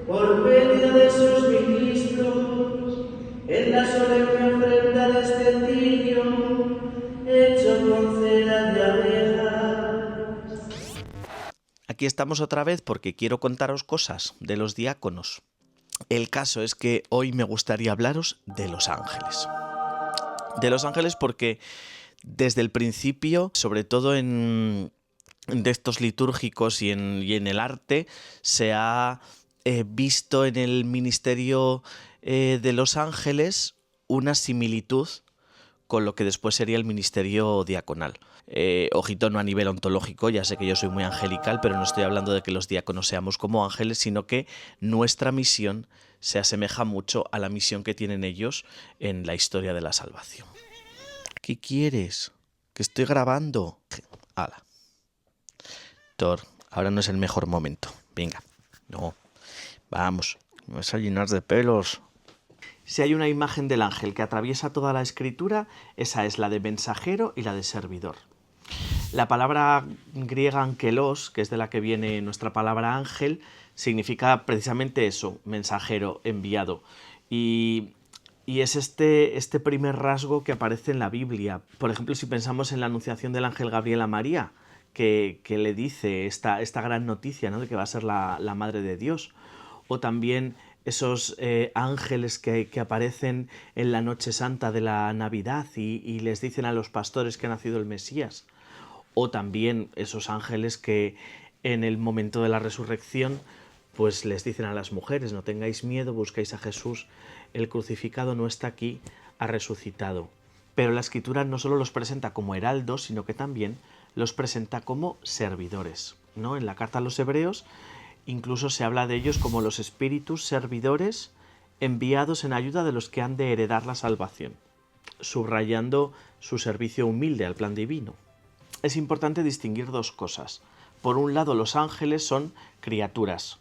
por medio de sus ministros, en la solemne ofrenda de este tirio, hecho con cera de abejas. Aquí estamos otra vez porque quiero contaros cosas de los diáconos. El caso es que hoy me gustaría hablaros de los ángeles. De los ángeles porque desde el principio, sobre todo en textos litúrgicos y en el arte, se ha visto en el ministerio de los ángeles una similitud con lo que después sería el ministerio diaconal. Ojito, no a nivel ontológico, ya sé que yo soy muy angelical, pero no estoy hablando de que los diáconos seamos como ángeles, sino que nuestra misión se asemeja mucho a la misión que tienen ellos en la historia de la salvación. ¿Qué quieres? Que estoy grabando. Hala. Thor, ahora no es el mejor momento. Venga, no. Vamos, me vas a llenar de pelos. Si hay una imagen del ángel que atraviesa toda la escritura, esa es la de mensajero y la de servidor. La palabra griega angelos, que es de la que viene nuestra palabra ángel, significa precisamente eso, mensajero, enviado. Y es este primer rasgo que aparece en la Biblia. Por ejemplo, si pensamos en la anunciación del ángel Gabriel a María, que le dice esta gran noticia, ¿no?, de que va a ser la madre de Dios. O también esos ángeles que aparecen en la noche santa de la Navidad y les dicen a los pastores que ha nacido el Mesías. O también esos ángeles que en el momento de la resurrección pues les dicen a las mujeres: no tengáis miedo, buscáis a Jesús, el crucificado no está aquí, ha resucitado. Pero la Escritura no solo los presenta como heraldos, sino que también los presenta como servidores, ¿no? En la carta a los Hebreos incluso se habla de ellos como los espíritus servidores enviados en ayuda de los que han de heredar la salvación, subrayando su servicio humilde al plan divino. Es importante distinguir dos cosas. Por un lado, los ángeles son criaturas,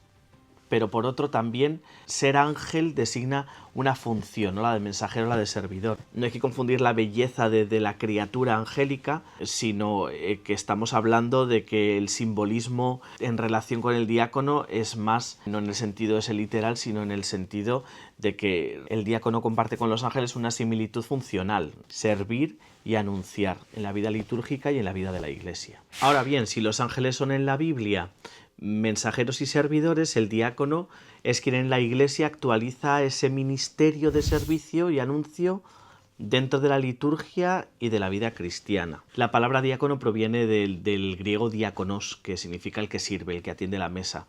pero por otro también ser ángel designa una función, no la de mensajero, la de servidor. No hay que confundir la belleza de la criatura angélica, sino que estamos hablando de que el simbolismo en relación con el diácono es más, no en el sentido ese literal, sino en el sentido de que el diácono comparte con los ángeles una similitud funcional: servir y anunciar en la vida litúrgica y en la vida de la Iglesia. Ahora bien, si los ángeles son en la Biblia mensajeros y servidores, el diácono es quien en la Iglesia actualiza ese ministerio de servicio y anuncio dentro de la liturgia y de la vida cristiana. La palabra diácono proviene del griego diáconos, que significa el que sirve, el que atiende la mesa.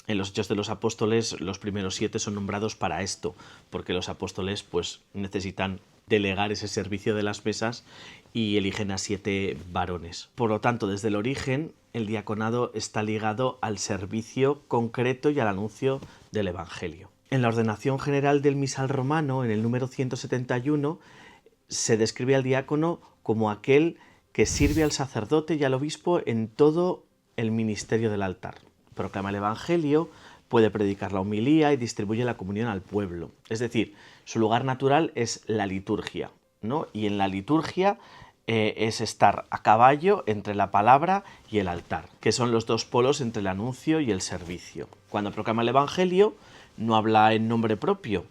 En los Hechos de los Apóstoles, los primeros 7 son nombrados para esto, porque los apóstoles pues necesitan delegar ese servicio de las mesas y eligen a 7 varones. Por lo tanto, desde el origen, el diaconado está ligado al servicio concreto y al anuncio del Evangelio. En la ordenación general del misal romano, en el número 171, se describe al diácono como aquel que sirve al sacerdote y al obispo en todo el ministerio del altar. Proclama el Evangelio, puede predicar la homilía y distribuye la comunión al pueblo. Es decir, su lugar natural es la liturgia, ¿no? Y en la liturgia es estar a caballo entre la palabra y el altar, que son los dos polos entre el anuncio y el servicio. Cuando proclama el Evangelio, no habla en nombre propio,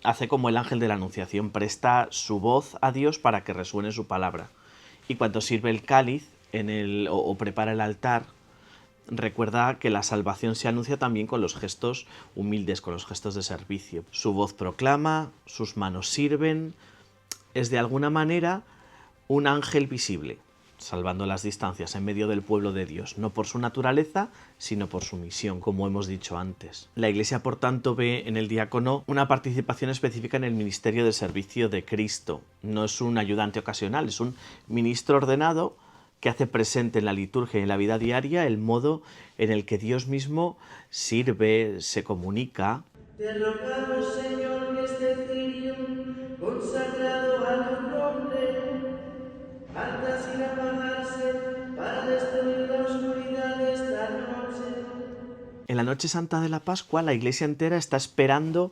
hace como el ángel de la Anunciación, presta su voz a Dios para que resuene su palabra. Y cuando sirve el cáliz o prepara el altar, recuerda que la salvación se anuncia también con los gestos humildes, con los gestos de servicio. Su voz proclama, sus manos sirven. Es de alguna manera un ángel visible, salvando las distancias en medio del pueblo de Dios, no por su naturaleza, sino por su misión, como hemos dicho antes. La Iglesia, por tanto, ve en el diácono una participación específica en el ministerio de servicio de Cristo. No es un ayudante ocasional, es un ministro ordenado que hace presente en la liturgia y en la vida diaria el modo en el que Dios mismo sirve, se comunica. Te rogamos, Señor, que este cirio consagrado a tu nombre arda sin apagarse para destruir la oscuridad de esta noche. En la noche santa de la Pascua, la Iglesia entera está esperando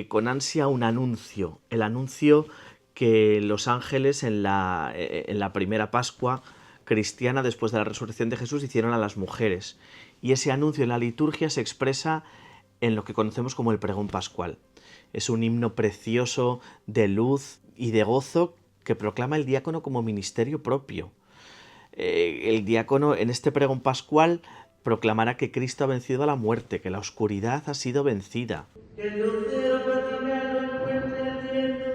con ansia un anuncio, el anuncio que los ángeles en la primera Pascua cristiana, después de la resurrección de Jesús, hicieron a las mujeres. Y ese anuncio en la liturgia se expresa en lo que conocemos como el pregón pascual. Es un himno precioso de luz y de gozo que proclama el diácono como ministerio propio. El diácono en este pregón pascual proclamará que Cristo ha vencido a la muerte, que la oscuridad ha sido vencida. Que el lucero matinal encuentre ardiendo,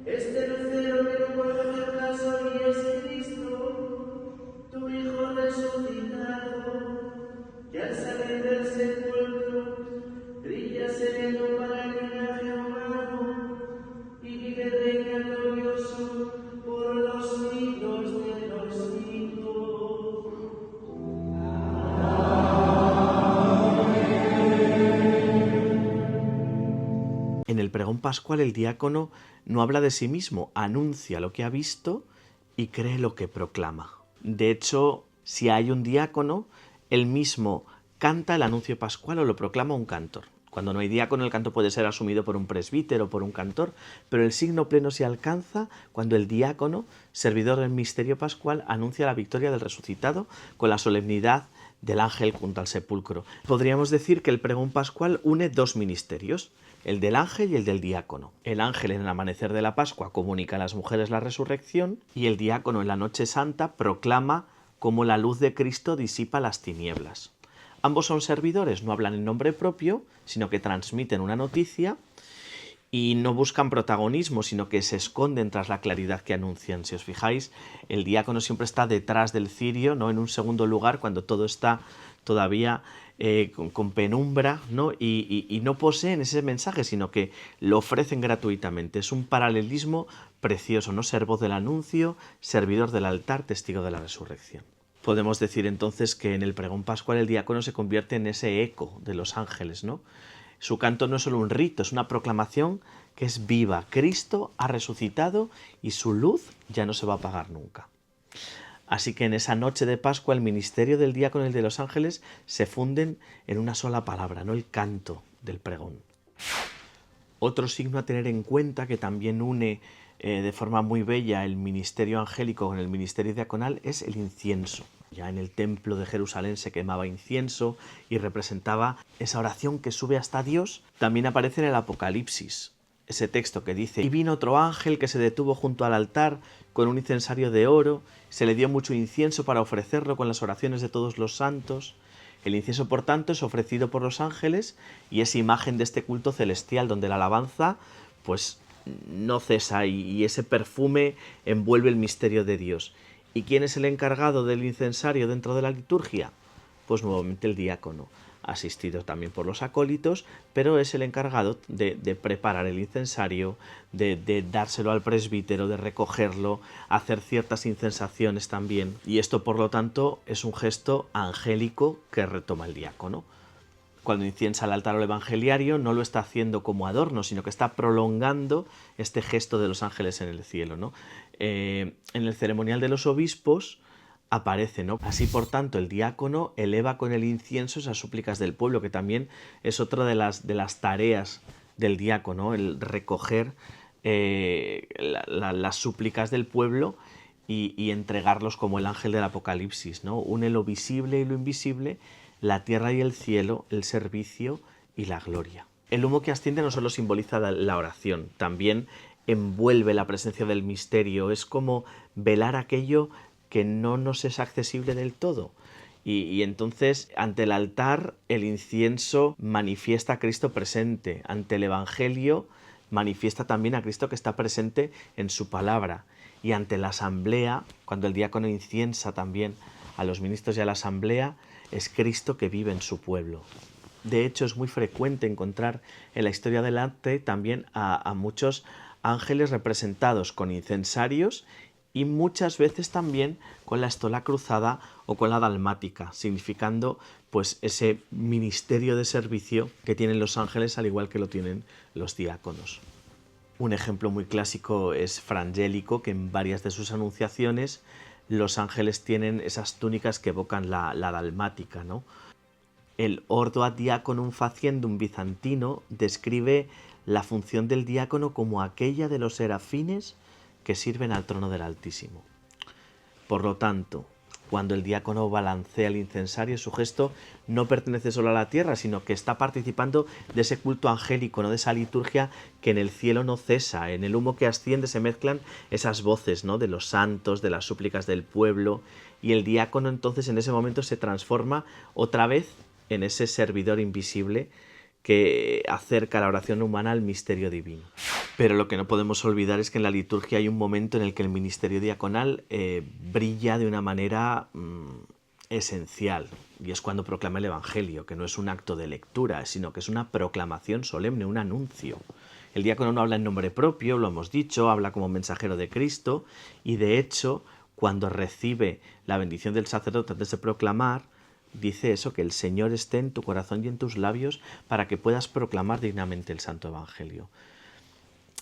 este lucero que no puede hacer caso y es Cristo, tu Hijo resucitado, que al salir del sepulcro brilla sereno para el linaje humano y vive reina glorioso por los siglos de los siglos. En el pregón pascual el diácono no habla de sí mismo, anuncia lo que ha visto y cree lo que proclama. De hecho, si hay un diácono, él mismo canta el anuncio pascual o lo proclama un cantor. Cuando no hay diácono, el canto puede ser asumido por un presbítero o por un cantor, pero el signo pleno se alcanza cuando el diácono, servidor del misterio pascual, anuncia la victoria del resucitado con la solemnidad del ángel junto al sepulcro. Podríamos decir que el pregón pascual une dos ministerios, el del ángel y el del diácono. El ángel en el amanecer de la Pascua comunica a las mujeres la resurrección y el diácono en la noche santa proclama cómo la luz de Cristo disipa las tinieblas. Ambos son servidores, no hablan en nombre propio, sino que transmiten una noticia y no buscan protagonismo, sino que se esconden tras la claridad que anuncian. Si os fijáis, el diácono siempre está detrás del cirio, ¿no? En un segundo lugar, cuando todo está todavía con penumbra, ¿no? Y no poseen ese mensaje, sino que lo ofrecen gratuitamente. Es un paralelismo precioso, ¿no? Ser voz del anuncio, servidor del altar, testigo de la resurrección. Podemos decir entonces que en el pregón pascual el diácono se convierte en ese eco de los ángeles, ¿no? Su canto no es solo un rito, es una proclamación que es viva. Cristo ha resucitado y su luz ya no se va a apagar nunca. Así que en esa noche de Pascua el ministerio del diácono y el de los ángeles se funden en una sola palabra, ¿no? El canto del pregón. Otro signo a tener en cuenta que también une de forma muy bella el ministerio angélico con el ministerio diaconal es el incienso. Ya en el templo de Jerusalén se quemaba incienso y representaba esa oración que sube hasta Dios. También aparece en el Apocalipsis, ese texto que dice: y vino otro ángel que se detuvo junto al altar con un incensario de oro, se le dio mucho incienso para ofrecerlo con las oraciones de todos los santos. El incienso, por tanto, es ofrecido por los ángeles y es imagen de este culto celestial donde la alabanza pues no cesa y ese perfume envuelve el misterio de Dios. ¿Y quién es el encargado del incensario dentro de la liturgia? Pues nuevamente el diácono, asistido también por los acólitos, pero es el encargado de preparar el incensario, de dárselo al presbítero, de recogerlo, hacer ciertas incensaciones también. Y esto, por lo tanto, es un gesto angélico que retoma el diácono. Cuando inciensa el altar al evangeliario, no lo está haciendo como adorno, sino que está prolongando este gesto de los ángeles en el cielo, ¿no? En el ceremonial de los obispos aparece, ¿no? Así, por tanto, el diácono eleva con el incienso esas súplicas del pueblo, que también es otra de las tareas del diácono, el recoger las súplicas del pueblo y entregarlos como el ángel del Apocalipsis, ¿no? Une lo visible y lo invisible, la tierra y el cielo, el servicio y la gloria. El humo que asciende no solo simboliza la oración, también envuelve la presencia del misterio, es como velar aquello que no nos es accesible del todo. Y entonces, ante el altar, el incienso manifiesta a Cristo presente. Ante el Evangelio, manifiesta también a Cristo que está presente en su palabra. Y ante la asamblea, cuando el diácono inciensa también a los ministros y a la asamblea, es Cristo que vive en su pueblo. De hecho, es muy frecuente encontrar en la historia del arte también a muchos ángeles representados con incensarios y muchas veces también con la estola cruzada o con la dalmática, significando pues ese ministerio de servicio que tienen los ángeles al igual que lo tienen los diáconos. Un ejemplo muy clásico es Frangélico, que en varias de sus anunciaciones los ángeles tienen esas túnicas que evocan la dalmática, ¿no? El Ordo ad Diaconum Faciendum bizantino describe la función del diácono como aquella de los serafines que sirven al trono del Altísimo. Por lo tanto, Cuando el diácono balancea el incensario, su gesto no pertenece solo a la tierra, sino que está participando de ese culto angélico, ¿no? De esa liturgia que en el cielo no cesa. En el humo que asciende se mezclan esas voces, ¿no? De los santos, de las súplicas del pueblo, y el diácono entonces en ese momento se transforma otra vez en ese servidor invisible que acerca la oración humana al misterio divino. Pero lo que no podemos olvidar es que en la liturgia hay un momento en el que el ministerio diaconal brilla de una manera esencial, y es cuando proclama el Evangelio, que no es un acto de lectura, sino que es una proclamación solemne, un anuncio. El diácono no habla en nombre propio, lo hemos dicho, habla como mensajero de Cristo, y de hecho, cuando recibe la bendición del sacerdote antes de proclamar, dice eso, que el Señor esté en tu corazón y en tus labios para que puedas proclamar dignamente el Santo Evangelio.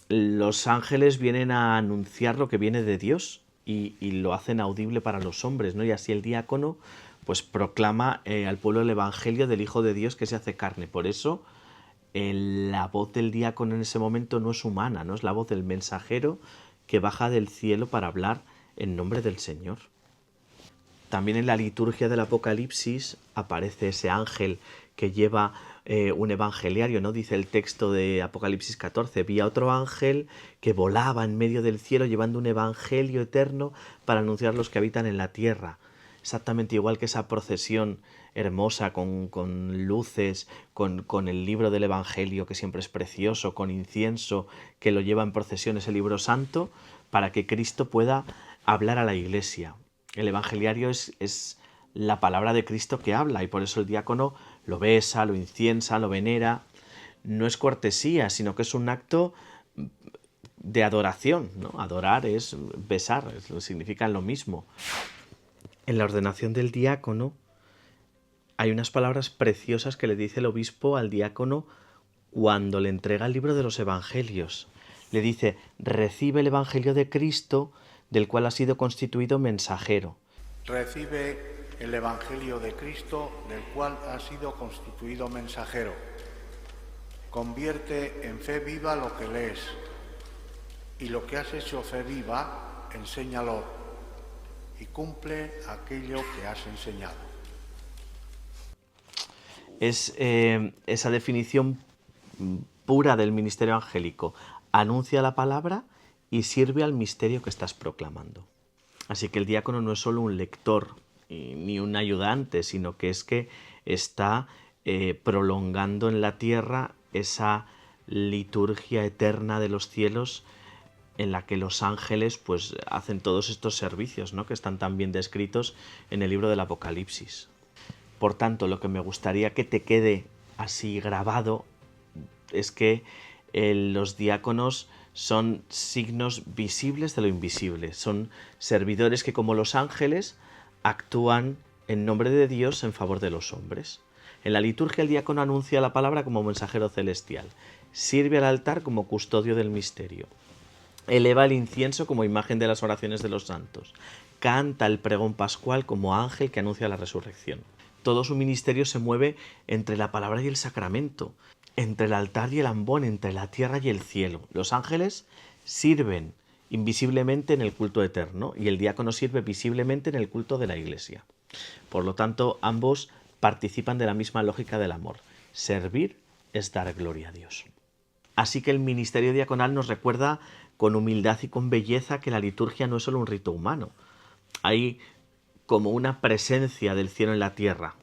Los ángeles vienen a anunciar lo que viene de Dios y lo hacen audible para los hombres, ¿no? Y así el diácono pues proclama al pueblo el Evangelio del Hijo de Dios que se hace carne. Por eso la voz del diácono en ese momento no es humana, no es la voz del mensajero que baja del cielo para hablar en nombre del Señor. También en la liturgia del Apocalipsis aparece ese ángel que lleva un evangeliario, ¿no? Dice el texto de Apocalipsis 14, vi a otro ángel que volaba en medio del cielo llevando un evangelio eterno para anunciar a los que habitan en la tierra. Exactamente igual que esa procesión hermosa con luces, con el libro del Evangelio que siempre es precioso, con incienso que lo lleva en procesión ese libro santo, para que Cristo pueda hablar a la Iglesia. El evangeliario es la palabra de Cristo que habla, y por eso el diácono lo besa, lo inciensa, lo venera. No es cortesía, sino que es un acto de adoración, ¿no? Adorar es besar, significan lo mismo. En la ordenación del diácono hay unas palabras preciosas que le dice el obispo al diácono cuando le entrega el libro de los evangelios. Le dice, recibe el evangelio de Cristo, del cual ha sido constituido mensajero. Recibe el Evangelio de Cristo, del cual ha sido constituido mensajero. Convierte en fe viva lo que lees, y lo que has hecho fe viva, enséñalo, y cumple aquello que has enseñado. Es esa definición pura del ministerio angélico. Anuncia la palabra y sirve al misterio que estás proclamando. Así que el diácono no es solo un lector ni un ayudante, sino que es que está prolongando en la tierra esa liturgia eterna de los cielos en la que los ángeles pues hacen todos estos servicios, ¿no? Que están tan bien descritos en el libro del Apocalipsis. Por tanto, lo que me gustaría que te quede así grabado es que los diáconos son signos visibles de lo invisible, son servidores que, como los ángeles, actúan en nombre de Dios en favor de los hombres. En la liturgia el diácono anuncia la palabra como mensajero celestial, sirve al altar como custodio del misterio, eleva el incienso como imagen de las oraciones de los santos, canta el pregón pascual como ángel que anuncia la resurrección. Todo su ministerio se mueve entre la palabra y el sacramento, entre el altar y el ambón, entre la tierra y el cielo. Los ángeles sirven invisiblemente en el culto eterno y el diácono sirve visiblemente en el culto de la Iglesia. Por lo tanto, ambos participan de la misma lógica del amor. Servir es dar gloria a Dios. Así que el ministerio diaconal nos recuerda con humildad y con belleza que la liturgia no es solo un rito humano. Hay como una presencia del cielo en la tierra,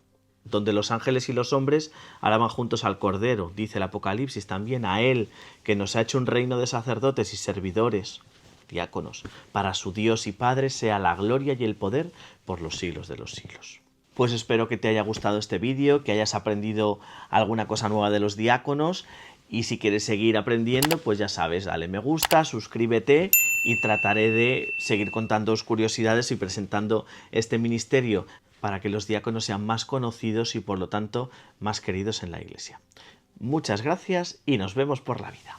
donde los ángeles y los hombres alaban juntos al Cordero, dice el Apocalipsis también, a Él, que nos ha hecho un reino de sacerdotes y servidores, diáconos, para su Dios y Padre sea la gloria y el poder por los siglos de los siglos. Pues espero que te haya gustado este vídeo, que hayas aprendido alguna cosa nueva de los diáconos, y si quieres seguir aprendiendo, pues ya sabes, dale me gusta, suscríbete y trataré de seguir contándoos curiosidades y presentando este ministerio para que los diáconos sean más conocidos y por lo tanto más queridos en la Iglesia. Muchas gracias y nos vemos por la vida.